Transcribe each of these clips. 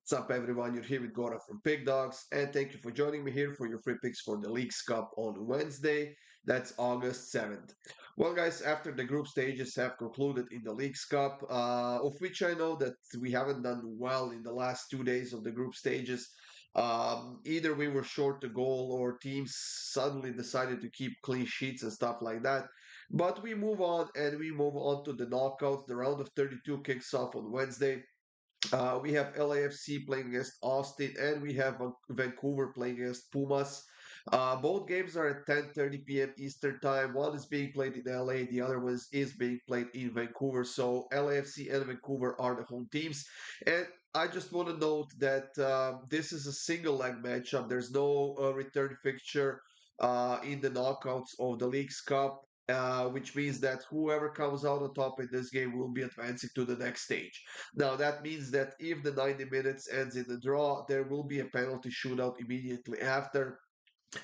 What's up, everyone? You're here with Goran from Pick Dawgz, and thank you for joining me here for your free picks for the League's Cup on Wednesday. That's August 7th. Well, guys, after the group stages have concluded in the League's Cup, of which I know that we haven't done well in the last 2 days of the group stages. Either we were short the goal or teams suddenly decided to keep clean sheets and stuff like that. But we move on and we move on to the knockouts. The round of 32 kicks off on Wednesday. We have LAFC playing against Austin, and we have Vancouver playing against Pumas. Both games are at 10:30 p.m. Eastern Time. One is being played in LA, the other one is being played in Vancouver. So LAFC and Vancouver are the home teams. And I just want to note that this is a single leg matchup. There's no return fixture in the knockouts of the League's Cup. Which means that whoever comes out on top in this game will be advancing to the next stage. Now, that means that if the 90 minutes ends in a draw, there will be a penalty shootout immediately after,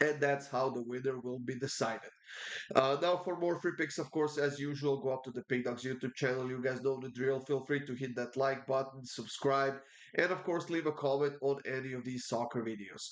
and that's how the winner will be decided. Now, for more free picks, of course, as usual, go up to the Pick Dawgz YouTube channel. You guys know the drill. Feel free to hit that like button, subscribe, and of course, leave a comment on any of these soccer videos.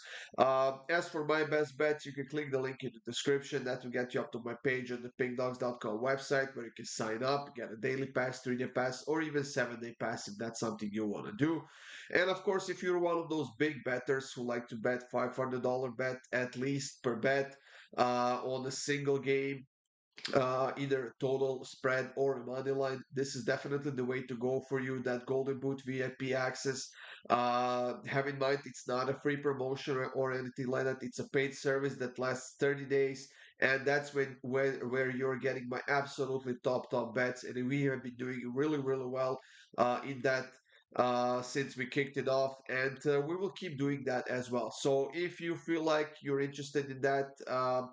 As for my best bets, you can click the link in the description. That will get you up to my page on the pickdawgz.com website where you can sign up, get a daily pass, 3-day pass, or even 7-day pass if that's something you want to do. And of course, if you're one of those big bettors who like to bet $500 bet at least per bet, on a single game, either total spread or a money line. This is definitely the way to go for you. That Golden Boot VIP access. Have in mind, it's not a free promotion or anything like that. It's a paid service that lasts 30 days. And that's where you're getting my absolutely top bets. And we have been doing really well in that since we kicked it off, and we will keep doing that as well. So if you feel like you're interested in that,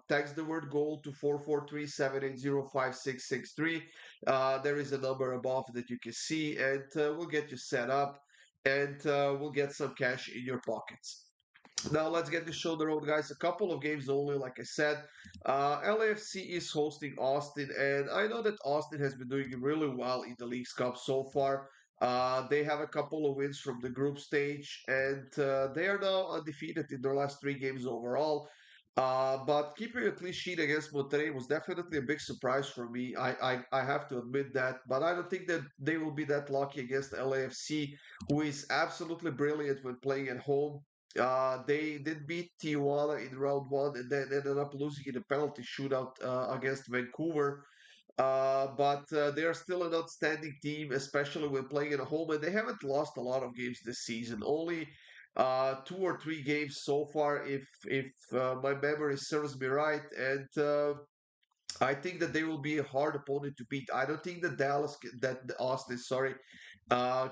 text the word goal to 443-780-5663. There is a number above that you can see, and we'll get you set up, and we'll get some cash in your pockets. Now let's get the show on the road, guys. A couple of games only, like I said. LAFC is hosting Austin, and I know that Austin has been doing really well in the League's Cup so far. They have a couple of wins from the group stage, and they are now undefeated in their last three games overall. But keeping a clean sheet against Monterrey was definitely a big surprise for me. I have to admit that, but I don't think that they will be that lucky against LAFC, who is absolutely brilliant when playing at home. They did beat Tijuana in round one and then ended up losing in a penalty shootout against Vancouver. But they are still an outstanding team, especially when playing at home, and they haven't lost a lot of games this season. Only two or three games so far, if my memory serves me right, and I think that they will be a hard opponent to beat. I don't think that Austin, sorry,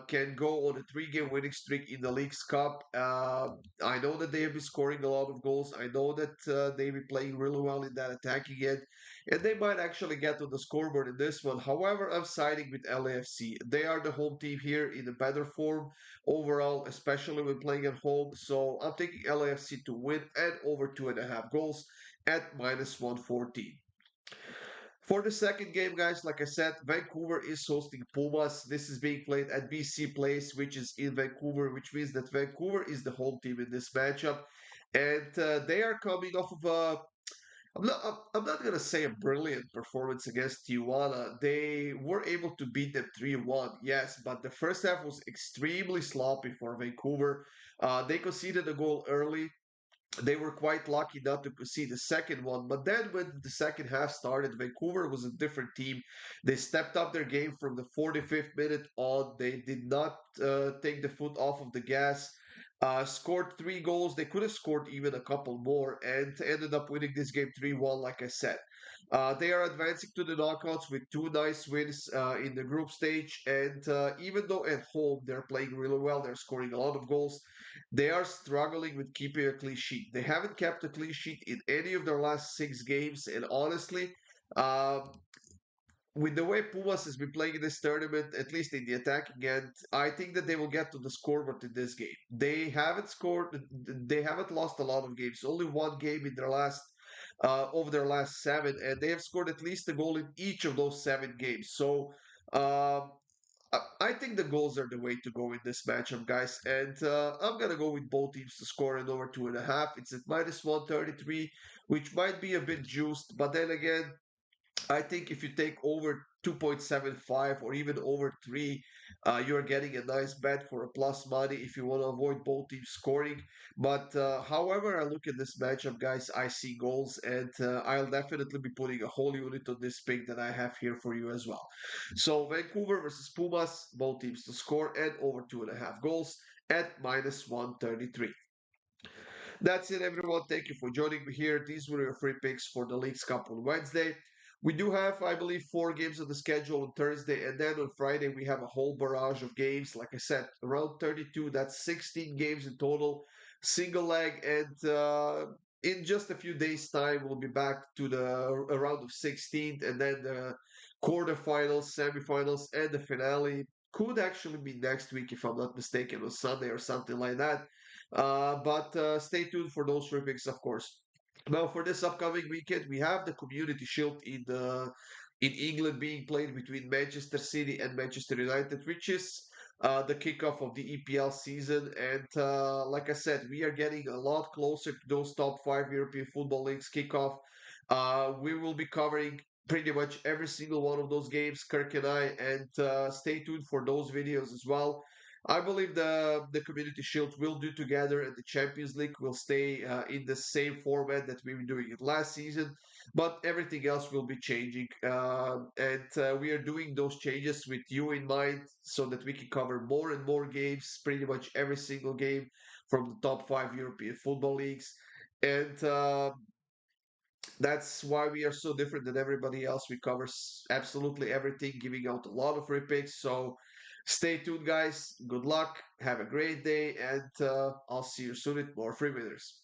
can go on a three-game winning streak in the League's Cup. I know that they have been scoring a lot of goals. I know that they've been playing really well in that attacking end, and they might actually get to the scoreboard in this one. However, I'm siding with LAFC. They are the home team here in a better form overall, especially when playing at home. So I'm taking LAFC to win and over 2.5 goals at -114. For the second game, guys, like I said, Vancouver is hosting Pumas. This is being played at BC Place, which is in Vancouver, which means that Vancouver is the home team in this matchup. And they are coming off of a I'm not gonna say a brilliant performance against Tijuana. They were able to beat them 3-1, yes, but the first half was extremely sloppy for Vancouver. They conceded a goal early. They were quite lucky not to see the second one. But then when the second half started, Vancouver was a different team. They stepped up their game from the 45th minute on. They did not take the foot off of the gas. Scored three goals. They could have scored even a couple more and ended up winning this game 3-1, like I said. They are advancing to the knockouts with two nice wins in the group stage. And even though at home they're playing really well, they're scoring a lot of goals, they are struggling with keeping a clean sheet. They haven't kept a clean sheet in any of their last six games. And honestly, um, with the way Pumas has been playing in this tournament, at least in the attacking end, I think that they will get to the scoreboard in this game. They haven't scored, they haven't lost a lot of games. Only one game in their last over their last seven, and they have scored at least a goal in each of those seven games. So um, I think the goals are the way to go in this matchup, guys. And I'm gonna go with both teams to score in over 2.5. It's at -133, which might be a bit juiced, but then again, I think if you take over 2.75 or even over 3, you're getting a nice bet for a plus money if you want to avoid both teams scoring. But however I look at this matchup, guys, I see goals, and I'll definitely be putting a whole unit on this pick that I have here for you as well. So Vancouver versus Pumas, both teams to score and over 2.5 goals at -133. That's it, everyone. Thank you for joining me here. These were your free picks for the Leagues Cup on Wednesday. We do have, I believe, 4 games on the schedule on Thursday, and then on Friday we have a whole barrage of games. Like I said, around 32. That's 16 games in total, single leg, and in just a few days' time we'll be back to the a round of 16, and then the quarterfinals, semifinals, and the finale could actually be next week if I'm not mistaken, on Sunday or something like that. But stay tuned for those free picks, of course. Now, for this upcoming weekend, we have the Community Shield in England being played between Manchester City and Manchester United, which is the kickoff of the EPL season. And like I said, we are getting a lot closer to those top 5 European football leagues kickoff. We will be covering pretty much every single one of those games, Kirk and I, and stay tuned for those videos as well. I believe the Community Shield will do together, and the Champions League will stay in the same format that we were doing it last season. But everything else will be changing, and we are doing those changes with you in mind, so that we can cover more and more games, pretty much every single game from the top 5 European football leagues. And that's why we are so different than everybody else. We cover absolutely everything, giving out a lot of free picks. So stay tuned, guys. Good luck. Have a great day, and I'll see you soon with more free winners.